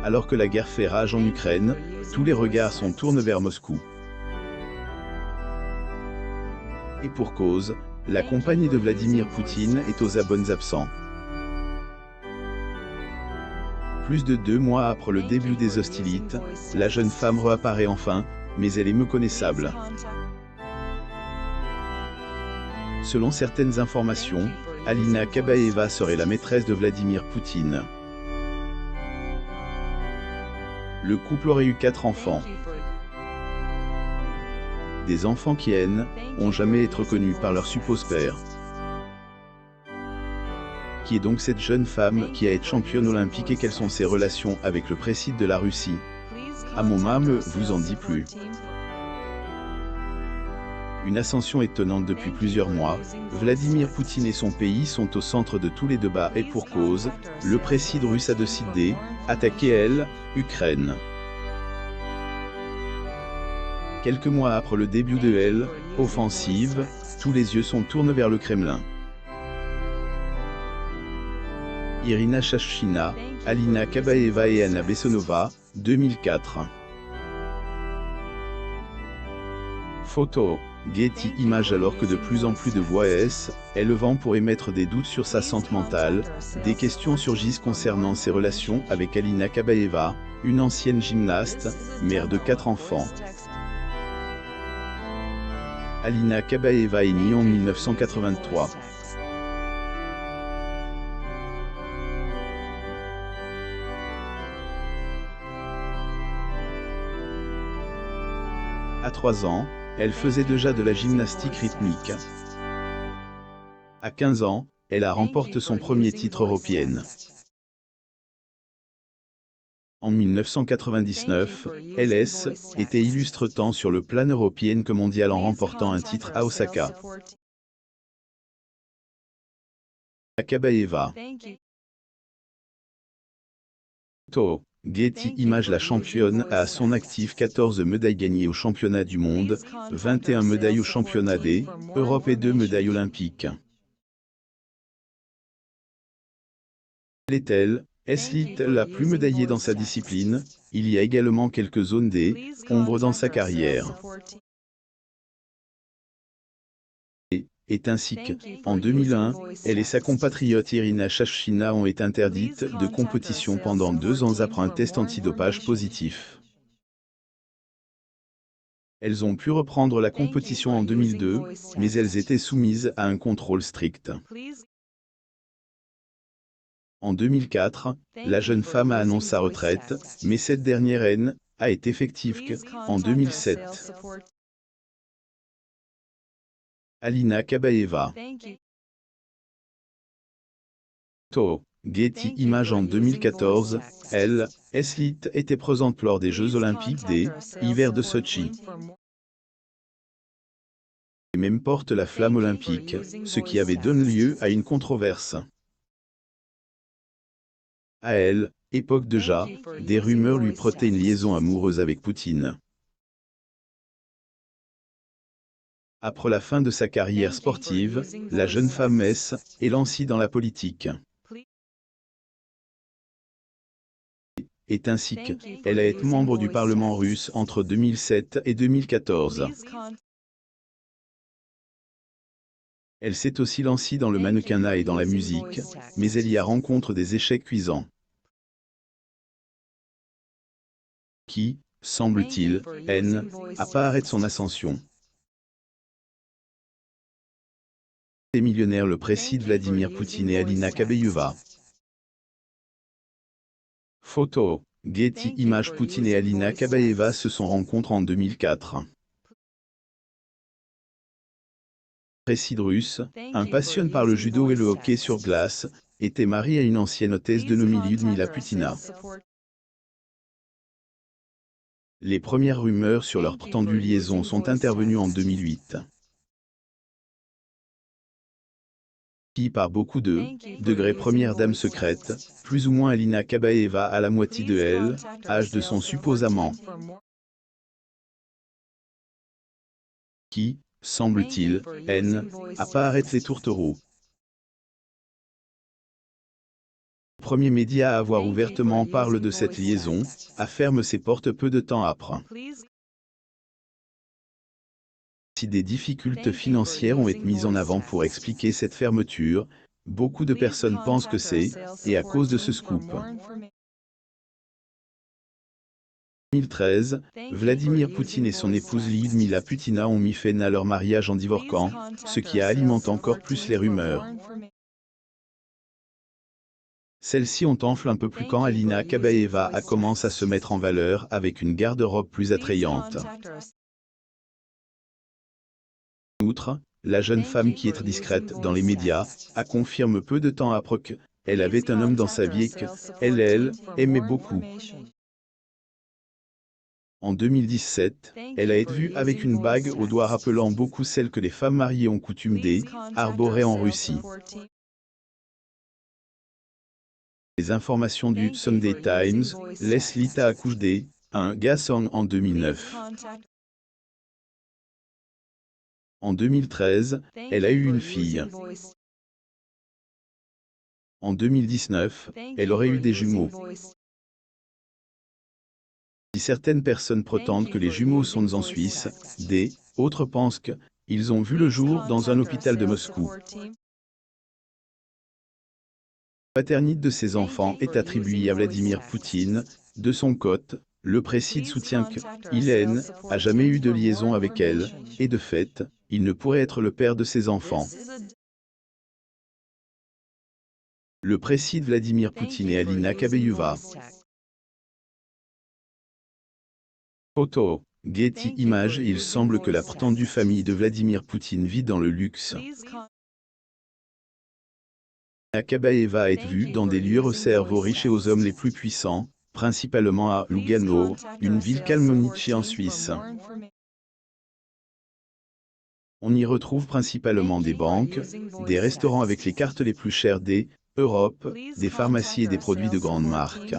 Alors que la guerre fait rage en Ukraine, tous les regards se tournent vers Moscou. Et pour cause, la compagnie de Vladimir Poutine est aux abonnés absents. Plus de 2 mois après le début des hostilités, la jeune femme réapparaît enfin, mais elle est méconnaissable. Selon certaines informations, Alina Kabaeva serait la maîtresse de Vladimir Poutine. Le couple aurait eu 4 enfants. Des enfants qui n'ont jamais été reconnus par leur supposé père. Qui est donc cette jeune femme qui a été championne olympique et quelles sont ses relations avec le président de la Russie? À mon âme vous en dit plus. Une ascension étonnante depuis plusieurs mois, Vladimir Poutine et son pays sont au centre de tous les débats et pour cause, le président russe a décidé d'attaquer l'Ukraine. Quelques mois après le début de l'offensive, tous les yeux sont tournés vers le Kremlin. Irina Shashkina, Alina Kabaeva et Anna Bessonova, 2004. Photo, Getty Images. Alors que de plus en plus de voix élevant pour émettre des doutes sur sa santé mentale, des questions surgissent concernant ses relations avec Alina Kabaeva, une ancienne gymnaste, mère de 4 enfants. Alina Kabaeva est née en 1983. À 3 ans, elle faisait déjà de la gymnastique rythmique. À 15 ans, elle a remporté son premier titre européen. En 1999, elle était illustre tant sur le plan européen que mondial en remportant un titre à Osaka. Kabaeva. Photo, Getty Images. La championne a à son actif 14 médailles gagnées aux championnats du monde, 21 médailles aux championnats d'Europe et 2 médailles olympiques. Est-elle la plus médaillée dans sa discipline? Il y a également quelques zones d'ombre dans sa carrière. Et ainsi qu'en 2001, elle et sa compatriote Irina Shashkina ont été interdites de compétition pendant 2 ans après un test antidopage positif. Elles ont pu reprendre la compétition en 2002, mais elles étaient soumises à un contrôle strict. En 2004, la jeune femme a annoncé sa retraite, mais cette dernière a été effective qu'en 2007. Alina Kabaeva. Photo, Getty Images. En 2014, elle était présente lors des Jeux olympiques d'hiver de Sotchi. Et même porte la flamme olympique, ce qui avait donné lieu à une controverse. À époque déjà, des rumeurs lui prêtaient une liaison amoureuse avec Poutine. Après la fin de sa carrière sportive, la jeune femme est lancée dans la politique. Et ainsi qu'elle a été membre du Parlement russe entre 2007 et 2014. Elle s'est aussi lancée dans le mannequinat et dans la musique, mais elle y a rencontré des échecs cuisants. Qui, semble-t-il, apparaît de son ascension. Les millionnaires le président Vladimir Poutine et Alina Kabaeva. Photo, Getty Images. Poutine et Alina Kabaeva se sont rencontrés en 2004. Président russe, un passionné par le judo et le hockey sur glace, était marié à une ancienne hôtesse de nom Lyudmila Putina. Les premières rumeurs sur leur prétendue liaison sont intervenues en 2008. Qui par beaucoup de degrés première dame secrète, plus ou moins Alina Kabaeva à la moitié de l'âge de son supposément. Qui, semble-t-il, apparaît les tourtereaux. Premier média à avoir ouvertement parle de cette liaison, a ferme ses portes peu de temps après. Si des difficultés financières ont été mises en avant pour expliquer cette fermeture, beaucoup de personnes pensent que c'est, et à cause de ce scoop. 2013, Vladimir Poutine et son épouse Lyudmila Putina ont mis fin à leur mariage en divorçant, ce qui alimente encore plus les rumeurs. Celles-ci ont enflé un peu plus quand Alina Kabaeva a commencé à se mettre en valeur avec une garde-robe plus attrayante. En outre, la jeune femme qui est discrète dans les médias a confirmé peu de temps après qu'elle avait un homme dans sa vie et qu'elle aimait beaucoup. En 2017, elle a été vue avec une bague au doigt rappelant beaucoup celle que les femmes mariées ont coutume d'arborer en Russie. Les informations du Sunday Times laissent Lita accoucher d'un garçon en 2009. En 2013, elle a eu une fille. En 2019, elle aurait eu des jumeaux. Si certaines personnes prétendent que les jumeaux sont en Suisse, autres pensent qu'ils ont vu le jour dans un hôpital de Moscou. La paternité de ces enfants est attribuée à Vladimir Poutine. De son côté, le président soutient qu'il n'a jamais eu de liaison avec elle, et de fait, il ne pourrait être le père de ses enfants. Le président Vladimir Poutine et Alina Kabaeva. Photo, Getty Images. Il semble que la prétendue famille de Vladimir Poutine vit dans le luxe. Alina Kabaeva est vue dans des lieux réservés aux riches et aux hommes les plus puissants, principalement à Lugano, une ville calmonique en Suisse. On y retrouve principalement des banques, des restaurants avec les cartes les plus chères Europe, des pharmacies et des produits de grandes marques.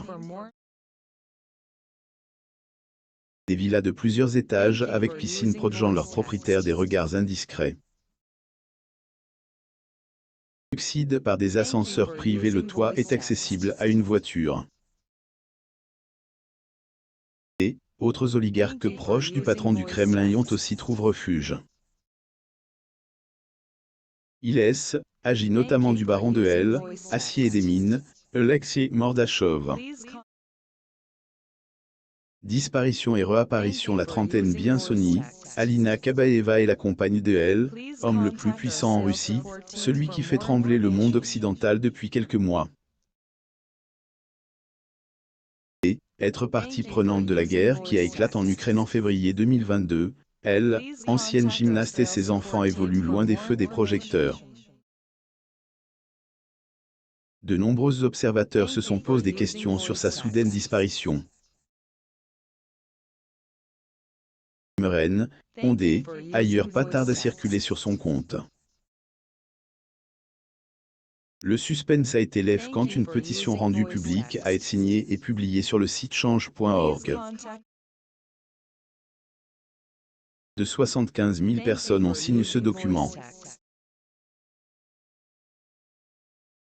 Des villas de plusieurs étages avec piscine protégeant leurs propriétaires des regards indiscrets. Succède par des ascenseurs privés. Le toit est accessible à une voiture. Autres oligarques proches du patron du Kremlin y ont aussi trouvé refuge. Il agit notamment du baron de Acier et des mines, Alexei Mordachov. Disparition et réapparition. La trentaine bien Sony, Alina Kabaeva est la compagne de homme le plus puissant en Russie, celui qui fait trembler le monde occidental depuis quelques mois. Être partie prenante de la guerre qui a éclaté en Ukraine en février 2022, ancienne gymnaste et ses enfants évoluent loin des feux des projecteurs. De nombreux observateurs se sont posé des questions sur sa soudaine disparition. Meren, Ondé, ailleurs pas tarde à circuler sur son compte. Le suspense a été lève quand une pétition rendue publique a été signée et publiée sur le site change.org. De 75 000 personnes ont signé ce document.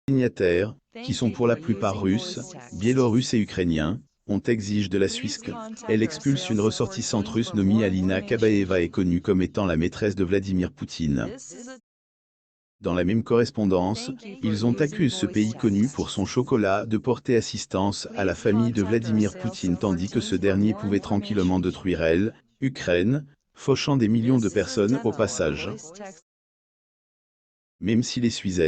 Les signataires, qui sont pour la plupart russes, biélorusses et ukrainiens, ont exigé de la Suisse qu'elle expulse une ressortissante russe nommée Alina Kabaeva et connue comme étant la maîtresse de Vladimir Poutine. Dans la même correspondance, ils ont accusé ce pays connu pour son chocolat de porter assistance à la famille de Vladimir Poutine tandis que ce dernier pouvait tranquillement détruire Ukraine, fauchant des millions de personnes au passage. Même si les Suisses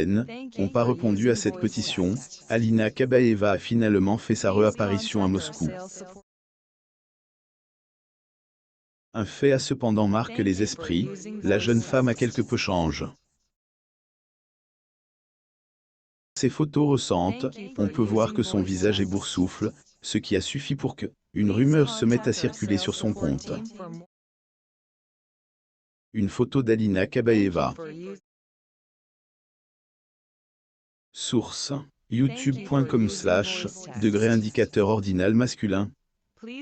n'ont pas répondu à cette pétition, Alina Kabaeva a finalement fait sa réapparition à Moscou. Un fait a cependant marqué les esprits, la jeune femme a quelque peu changé. Ces photos récentes, on peut voir que son visage est boursoufle, ce qui a suffi pour qu'une rumeur se mette à circuler sur son compte. Une photo d'Alina Kabaeva. Source, youtube.com/degré indicateur ordinal masculin.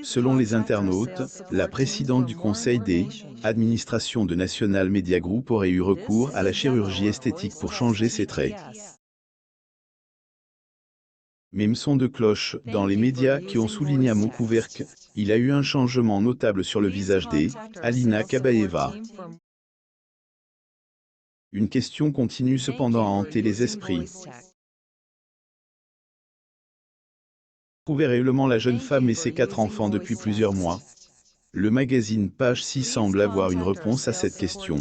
Selon les internautes, la présidente du conseil d'administration de National Media Group aurait eu recours à la chirurgie esthétique pour changer ses traits. Même son de cloche dans les médias qui ont souligné à Montcouverc, il a eu un changement notable sur le visage d'Alina Kabaeva. Une question continue cependant à hanter les esprits. Trouver réellement la jeune femme et ses 4 enfants depuis plusieurs mois. Le magazine Page 6 semble avoir une réponse à cette question.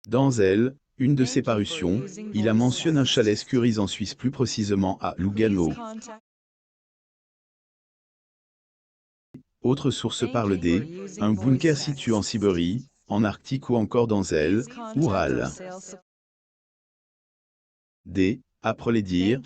Dans elle, une de ses parutions, il a mentionné un chalet Scuries en Suisse, plus précisément à Lugano. Autre source parle un bunker situé en Sibérie, en Arctique ou encore dans elle, Oural. Après les dires,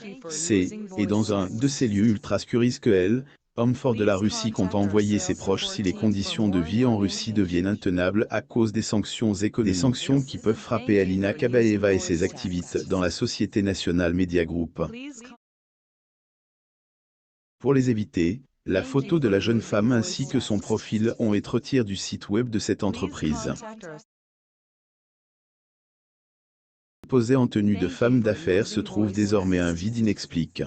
et dans un de ces lieux ultra Scuries que elle, homme fort de la Russie, compte envoyer ses proches si les conditions de vie en Russie deviennent intenables à cause des sanctions économiques. Des sanctions qui peuvent frapper Alina Kabaeva et ses activités dans la Société Nationale Media Group. Pour les éviter, la photo de la jeune femme ainsi que son profil ont été retirés du site web de cette entreprise. Posée en tenue de femme d'affaires se trouve désormais un vide inexplique.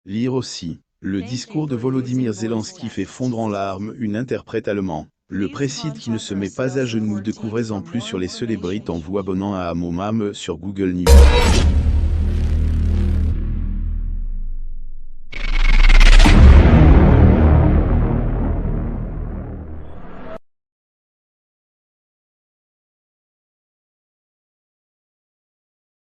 Lire aussi, le discours de Volodymyr Zelensky fait fondre en larmes une interprète allemand. Le précide qui ne se met pas à genoux. Découvrez en plus sur les célébrités en vous abonnant à Amomam sur Google News.